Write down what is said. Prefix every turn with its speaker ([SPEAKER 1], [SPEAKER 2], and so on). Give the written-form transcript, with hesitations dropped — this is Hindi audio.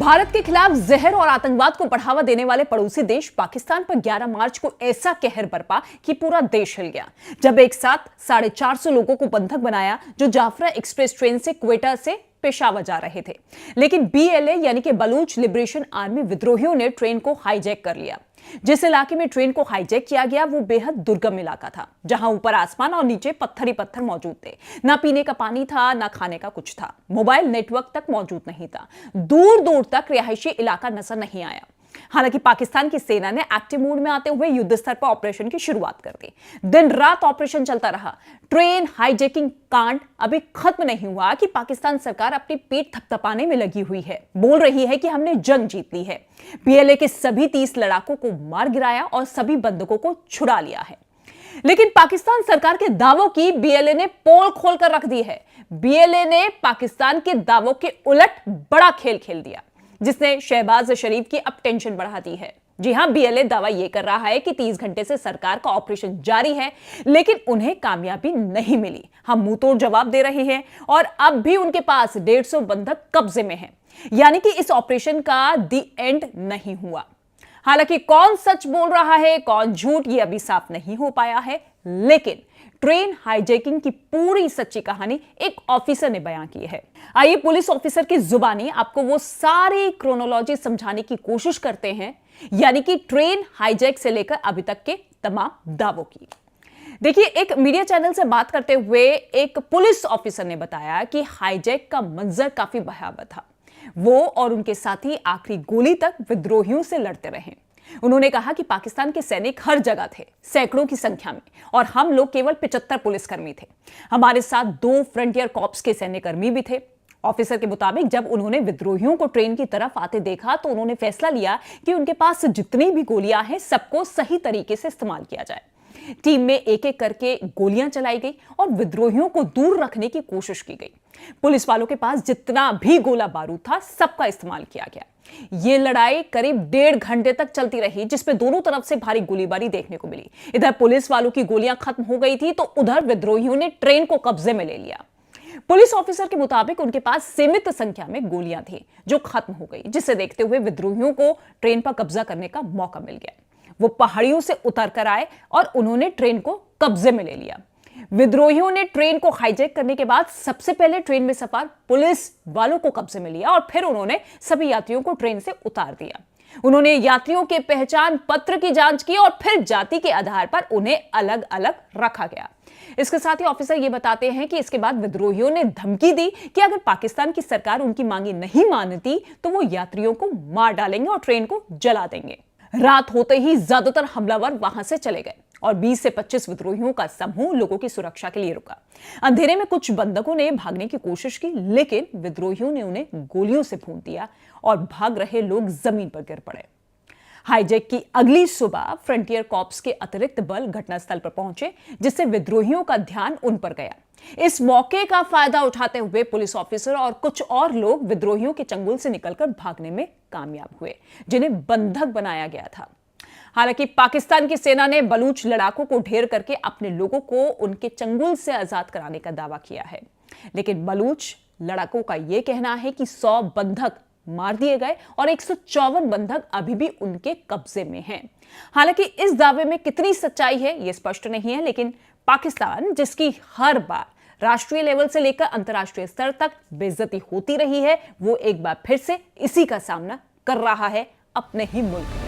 [SPEAKER 1] भारत के खिलाफ जहर और आतंकवाद को बढ़ावा देने वाले पड़ोसी देश पाकिस्तान पर 11 मार्च को ऐसा कहर बरपा कि पूरा देश हिल गया, जब एक साथ 450 लोगों को बंधक बनाया जो जाफरा एक्सप्रेस ट्रेन से क्वेटा से पेशावर जा रहे थे। लेकिन बीएलए यानी कि बलूच लिबरेशन आर्मी विद्रोहियों ने ट्रेन को हाईजैक कर लिया। जिस इलाके में ट्रेन को हाईजैक किया गया वो बेहद दुर्गम इलाका था, जहां ऊपर आसमान और नीचे पत्थर ही पत्थर मौजूद थे। ना पीने का पानी था, ना खाने का कुछ था। मोबाइल नेटवर्क तक मौजूद नहीं था। दूर दूर तक रिहायशी इलाका नजर नहीं आया। हालांकि पाकिस्तान की सेना ने एक्टिव मोड में आते हुए युद्ध स्तर पर ऑपरेशन की शुरुआत कर दी। दिन रात ऑपरेशन चलता रहा। ट्रेन हाईजैकिंग कांड अभी खत्म नहीं हुआ कि पाकिस्तान सरकार अपनी पीठ थपथपाने में लगी हुई है। बोल रही है कि हमने जंग जीत ली है। बीएलए के सभी 30 लड़ाकों को मार गिराया और सभी बंधकों को छुड़ा लिया है। लेकिन पाकिस्तान सरकार के दावों की बीएलए ने पोल खोलकर रख दी है। बीएलए ने पाकिस्तान के दावों के उलट बड़ा खेल खेल दिया, जिसने शहबाज शरीफ की अब टेंशन बढ़ा दी है। जी हां, बीएलए दावा यह कर रहा है कि 30 घंटे से सरकार का ऑपरेशन जारी है, लेकिन उन्हें कामयाबी नहीं मिली। हम मुंहतोड़ जवाब दे रहे हैं और अब भी उनके पास 150 बंधक कब्जे में हैं। यानी कि इस ऑपरेशन का दी एंड नहीं हुआ। हालांकि कौन सच बोल रहा है, कौन झूठ, ये अभी साफ नहीं हो पाया है, लेकिन ट्रेन हाईजैकिंग की पूरी सच्ची कहानी एक ऑफिसर ने बयां की है। आइए पुलिस ऑफिसर की जुबानी आपको वो सारी क्रोनोलॉजी समझाने की कोशिश करते हैं, यानी कि ट्रेन हाईजैक से लेकर अभी तक के तमाम दावों की। देखिए, एक मीडिया चैनल से बात करते हुए एक पुलिस ऑफिसर ने बताया कि हाईजैक का मंजर काफी भयावह था। वो और उनके साथी आखिरी गोली तक विद्रोहियों से लड़ते रहे। उन्होंने कहा कि पाकिस्तान के सैनिक हर जगह थे, सैकड़ों की संख्या में, और हम लोग केवल 75 पुलिसकर्मी थे। हमारे साथ 2 फ्रंटियर कॉर्प्स के सैन्यकर्मी भी थे। ऑफिसर के मुताबिक जब उन्होंने विद्रोहियों को ट्रेन की तरफ आते देखा तो उन्होंने फैसला लिया कि उनके पास जितनी भी गोलियां हैं सबको सही तरीके से इस्तेमाल किया जाए। टीम में एक एक करके गोलियां चलाई गई और विद्रोहियों को दूर रखने की कोशिश की गई। पुलिस वालों के पास जितना भी गोला बारूद था सबका इस्तेमाल किया गया। यह लड़ाई करीब 1.5 घंटे तक चलती रही, जिसमें दोनों तरफ से भारी गोलीबारी देखने को मिली। इधर पुलिस वालों की गोलियां खत्म हो गई थी तो उधर विद्रोहियों ने ट्रेन को कब्जे में ले लिया। पुलिस ऑफिसर के मुताबिक उनके पास सीमित संख्या में गोलियां थी जो खत्म हो गई, जिसे देखते हुए विद्रोहियों को ट्रेन पर कब्जा करने का मौका मिल गया। वो पहाड़ियों से उतर कर आए और उन्होंने ट्रेन को कब्जे में ले लिया। विद्रोहियों ने ट्रेन को हाईजैक करने के बाद सबसे पहले ट्रेन में सवार पुलिस वालों को कब्जे में लिया और फिर उन्होंने सभी यात्रियों को ट्रेन से उतार दिया। उन्होंने यात्रियों के पहचान पत्र की जांच की और फिर जाति के आधार पर उन्हें अलग अलग रखा गया। इसके साथ ही ऑफिसर ये बताते हैं कि इसके बाद विद्रोहियों ने धमकी दी कि अगर पाकिस्तान की सरकार उनकी मांगे नहीं मानती तो वो यात्रियों को मार डालेंगे और ट्रेन को जला देंगे। रात होते ही ज्यादातर हमलावर वहां से चले गए और 20 से 25 विद्रोहियों का समूह लोगों की सुरक्षा के लिए रुका। अंधेरे में कुछ बंधकों ने भागने की कोशिश की, लेकिन विद्रोहियों ने उन्हें गोलियों से भून दिया और भाग रहे लोग जमीन पर गिर पड़े। हाईजैक की अगली सुबह फ्रंटियर कॉर्प्स के अतिरिक्त बल घटनास्थल पर पहुंचे, जिससे विद्रोहियों का ध्यान उन पर गया। इस मौके का फायदा उठाते हुए पुलिस ऑफिसर और कुछ और लोग विद्रोहियों के चंगुल से निकलकर भागने में कामयाब हुए, जिन्हें बंधक बनाया गया था। हालांकि पाकिस्तान की सेना ने बलूच लड़ाकों को ढेर करके अपने लोगों को उनके चंगुल से आजाद कराने का दावा किया है, लेकिन बलूच लड़ाकों का यह कहना है कि 100 बंधक मार दिए गए और 154 बंधक अभी भी उनके कब्जे में हैं। हालांकि इस दावे में कितनी सच्चाई है यह स्पष्ट नहीं है, लेकिन पाकिस्तान, जिसकी हर बार राष्ट्रीय लेवल से लेकर अंतर्राष्ट्रीय स्तर तक बेइज्जती होती रही है, वो एक बार फिर से इसी का सामना कर रहा है अपने ही मुल्क में।